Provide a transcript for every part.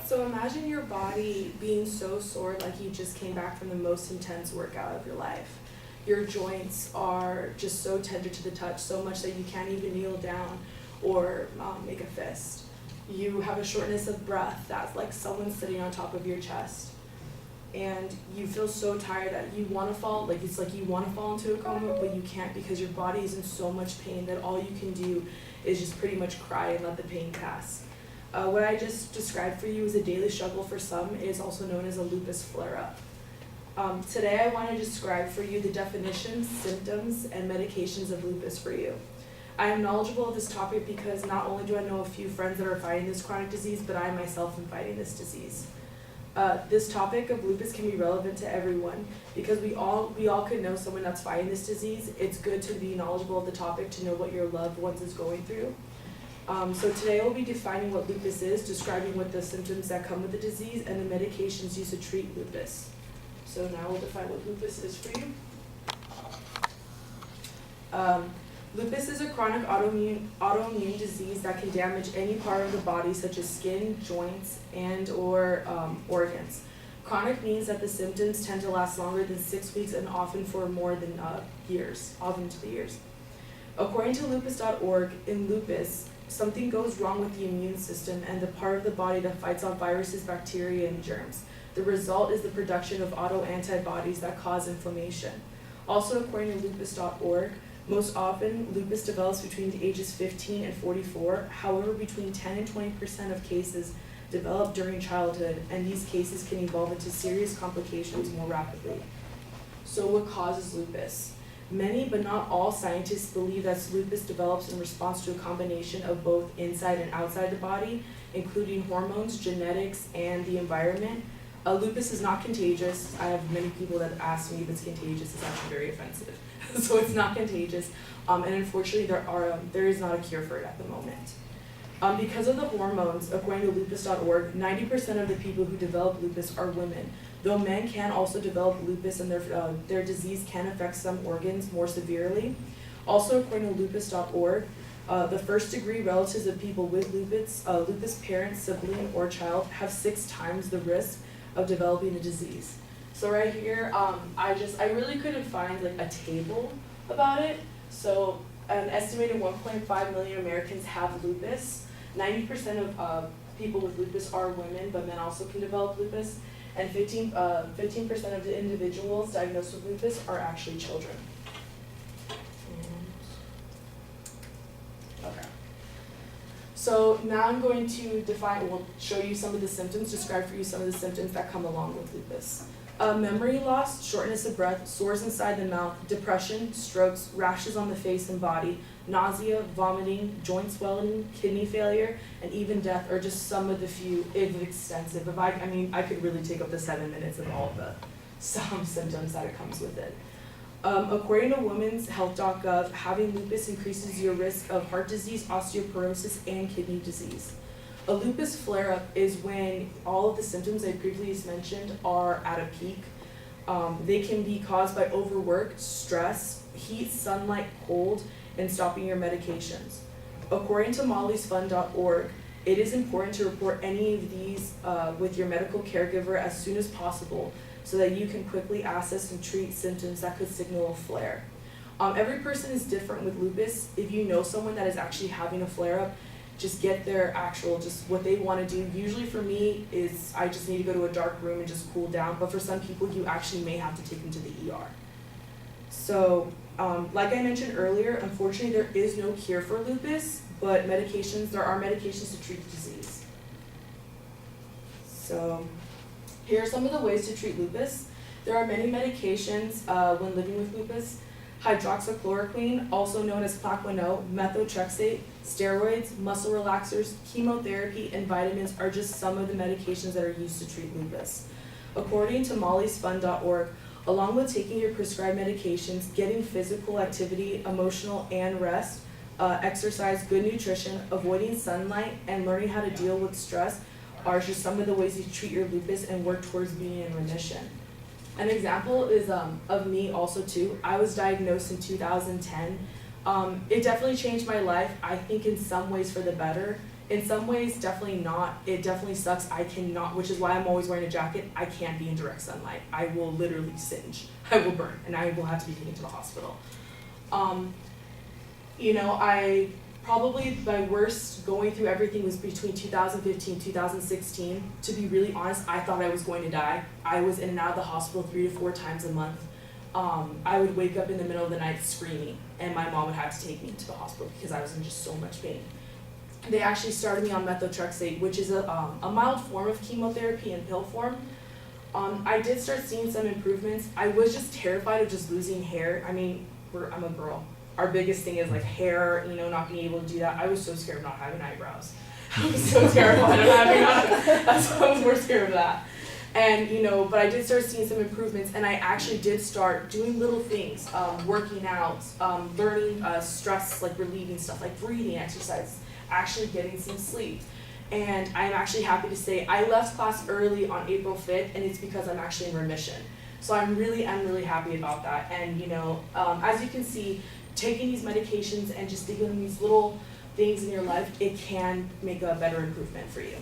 So imagine your body being so sore like you just came back from the most intense workout of your life. Your joints are just so tender to the touch, so much that you can't even kneel down or make a fist. You have a shortness of breath that's like someone sitting on top of your chest. And you feel so tired that you want to fall, like it's like you want to fall into a coma, but you can't because your body is in so much pain that all you can do is just pretty much cry and let the pain pass. What I just described for you is a daily struggle for some. It is also known as a lupus flare-up. Today I want to describe for you the definitions, symptoms, and medications of lupus for you. I am knowledgeable of this topic because not only do I know a few friends that are fighting this chronic disease, but I myself am fighting this disease. This topic of lupus can be relevant to everyone because we all could know someone that's fighting this disease. It's good to be knowledgeable of the topic to know what your loved ones is going through. So today we'll be defining what lupus is, describing what the symptoms that come with the disease, and the medications used to treat lupus. So now we'll define what lupus is for you. Lupus is a chronic autoimmune disease that can damage any part of the body, such as skin, joints, and/or organs. Chronic means that the symptoms tend to last longer than 6 weeks and often for more than years, often into the years. According to lupus.org, in lupus, something goes wrong with the immune system and the part of the body that fights off viruses, bacteria, and germs. The result is the production of autoantibodies that cause inflammation. Also, according to lupus.org, most often, lupus develops between the ages 15 and 44. However, between 10 and 20% of cases develop during childhood, and these cases can evolve into serious complications more rapidly. So what causes lupus? Many, but not all, scientists believe that lupus develops in response to a combination of both inside and outside the body, including hormones, genetics, and the environment. Lupus is not contagious. I have many people that ask me if it's contagious. It's actually very offensive. So it's not contagious, and unfortunately there is not a cure for it at the moment. Because of the hormones, according to lupus.org, 90% of the people who develop lupus are women, though men can also develop lupus and their disease can affect some organs more severely. Also, according to lupus.org, the first-degree relatives of people with lupus parents, sibling, or child have 6 times the risk of developing the disease. So right here, I really couldn't find like a table about it. So an estimated 1.5 million Americans have lupus. 90% of people with lupus are women, but men also can develop lupus. And 15% of the individuals diagnosed with lupus are actually children. Okay. So now I'm going to show you some of the symptoms, describe for you some of the symptoms that come along with lupus. Memory loss, shortness of breath, sores inside the mouth, depression, strokes, rashes on the face and body, nausea, vomiting, joint swelling, kidney failure, and even death are just some of the few, if extensive. I could really take up the 7 minutes of all of the some symptoms that it comes with it. According to Women's Health.gov, having lupus increases your risk of heart disease, osteoporosis, and kidney disease. A lupus flare-up is when all of the symptoms I previously mentioned are at a peak. They can be caused by overwork, stress, heat, sunlight, cold, and stopping your medications. According to mollysfund.org, it is important to report any of these with your medical caregiver as soon as possible so that you can quickly assess and treat symptoms that could signal a flare. Every person is different with lupus. If you know someone that is actually having a flare-up, just get their just what they want to do. Usually for me is I just need to go to a dark room and just cool down, but for some people you actually may have to take them to the ER. So like I mentioned earlier, unfortunately there is no cure for lupus, but there are medications to treat the disease. So here are some of the ways to treat lupus. There are many medications when living with lupus. Hydroxychloroquine, also known as Plaquenil, methotrexate, steroids, muscle relaxers, chemotherapy, and vitamins are just some of the medications that are used to treat lupus. According to mollysfund.org, along with taking your prescribed medications, getting physical activity, emotional and rest, exercise, good nutrition, avoiding sunlight, and learning how to deal with stress are just some of the ways you treat your lupus and work towards being in remission. An example is of me also too. I was diagnosed in 2010. It definitely changed my life, I think in some ways for the better. In some ways, definitely not. It definitely sucks. I cannot, which is why I'm always wearing a jacket. I can't be in direct sunlight. I will literally singe. I will burn, and I will have to be taken to the hospital. You know, probably my worst going through everything was between 2015 and 2016. To be really honest, I thought I was going to die. I was in and out of the hospital 3 to 4 times a month. I would wake up in the middle of the night screaming, and my mom would have to take me to the hospital because I was in just so much pain. They actually started me on methotrexate, which is a mild form of chemotherapy in pill form. I did start seeing some improvements. I was just terrified of just losing hair. I mean, I'm a girl. Our biggest thing is like hair, you know, not being able to do that. I was so scared of not having eyebrows. I was so terrified of having that. That's why I was more scared of that. And, you know, but I did start seeing some improvements, and I actually did start doing little things, working out, learning stress, like relieving stuff, like breathing exercises, actually getting some sleep. And I'm actually happy to say I left class early on April 5th, and it's because I'm actually in remission. So I'm really happy about that. And, you know, as you can see, taking these medications and just doing these little things in your life, it can make a better improvement for you.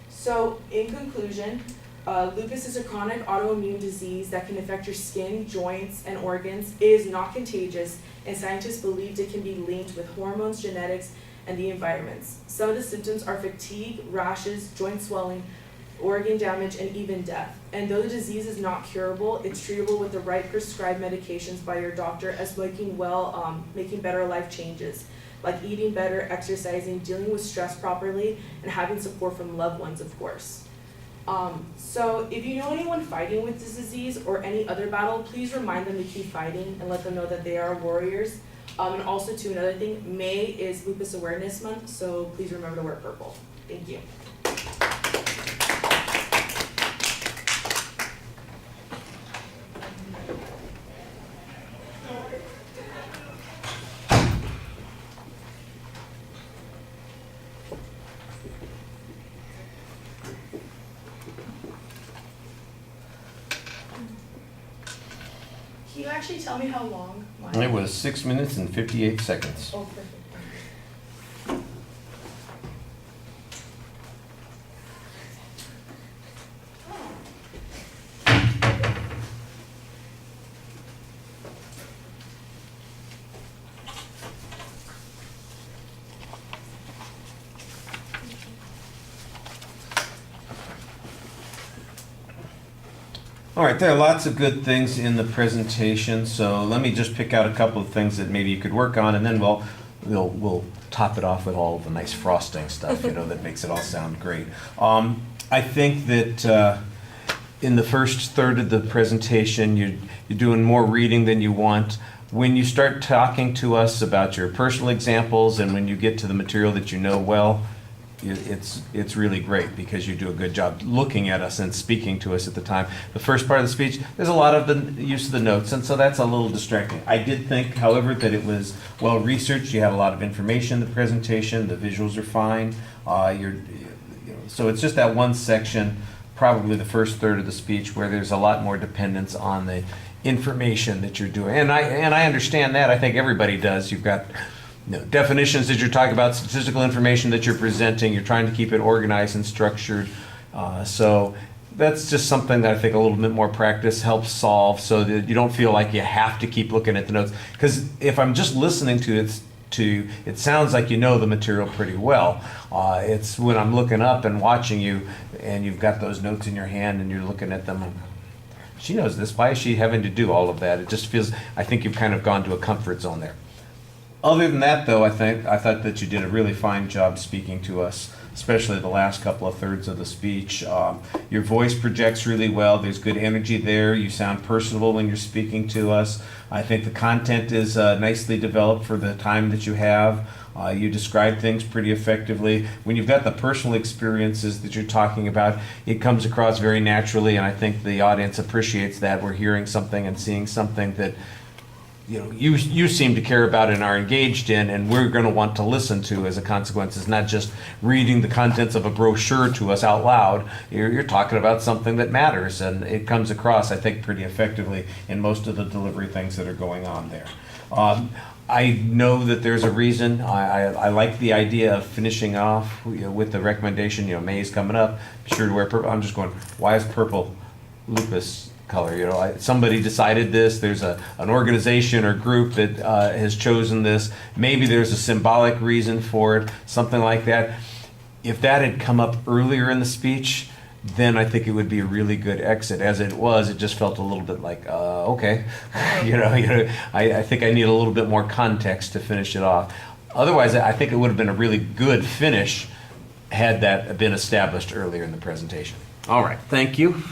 So in conclusion, lupus is a chronic autoimmune disease that can affect your skin, joints, and organs. It is not contagious, and scientists believed it can be linked with hormones, genetics, and the environments. Some of the symptoms are fatigue, rashes, joint swelling, organ damage, and even death. And though the disease is not curable, it's treatable with the right prescribed medications by your doctor, as making better life changes, like eating better, exercising, dealing with stress properly, and having support from loved ones, of course. So if you know anyone fighting with this disease or any other battle, please remind them to keep fighting and let them know that they are warriors. And also, too, another thing, May is Lupus Awareness Month, so please remember to wear purple. Thank you. Can you actually tell me how long mine? It was 6 minutes and 58 seconds. Oh, perfect. All right, there are lots of good things in the presentation, so let me just pick out a couple of things that maybe you could work on, and then we'll top it off with all of the nice frosting stuff, you know, that makes it all sound great. I think that in the first third of the presentation, you're doing more reading than you want. When you start talking to us about your personal examples and when you get to the material that you know well, it's really great because you do a good job looking at us and speaking to us at the time. The first part of the speech, there's a lot of the use of the notes, and so that's a little distracting. I did think, however, that it was well researched. You had a lot of information in the presentation. The visuals are fine. So it's just that one section, probably the first third of the speech, where there's a lot more dependence on the information that you're doing. And I understand that. I think everybody does. You've got definitions that you're talking about, statistical information that you're presenting, you're trying to keep it organized and structured. So that's just something that I think a little bit more practice helps solve, so that you don't feel like you have to keep looking at the notes. Because if I'm just listening to it sounds like you know the material pretty well. It's when I'm looking up and watching you and you've got those notes in your hand and you're looking at them, she knows this, why is she having to do all of that? It just feels, I think you've kind of gone to a comfort zone there. Other than that, though, I thought that you did a really fine job speaking to us, especially the last couple of thirds of the speech. Your voice projects really well. There's good energy there. You sound personable when you're speaking to us. I think the content is nicely developed for the time that you have. You describe things pretty effectively. When you've got the personal experiences that you're talking about, it comes across very naturally, and I think the audience appreciates that. We're hearing something and seeing something that you seem to care about and are engaged in, and we're going to want to listen to as a consequence. It's not just reading the contents of a brochure to us out loud. You're talking about something that matters, and it comes across, I think, pretty effectively in most of the delivery things that are going on there. I know that there's a reason. I like the idea of finishing off, you know, with the recommendation, you know, May's coming up, be sure to wear purple. I'm just going, why is purple lupus color? You know, somebody decided this. There's an organization or group that has chosen this. Maybe there's a symbolic reason for it, something like that. If that had come up earlier in the speech, then I think it would be a really good exit. As it was, it just felt a little bit like, okay, I think I need a little bit more context to finish it off. Otherwise, I think it would have been a really good finish had that been established earlier in the presentation. All right, thank you.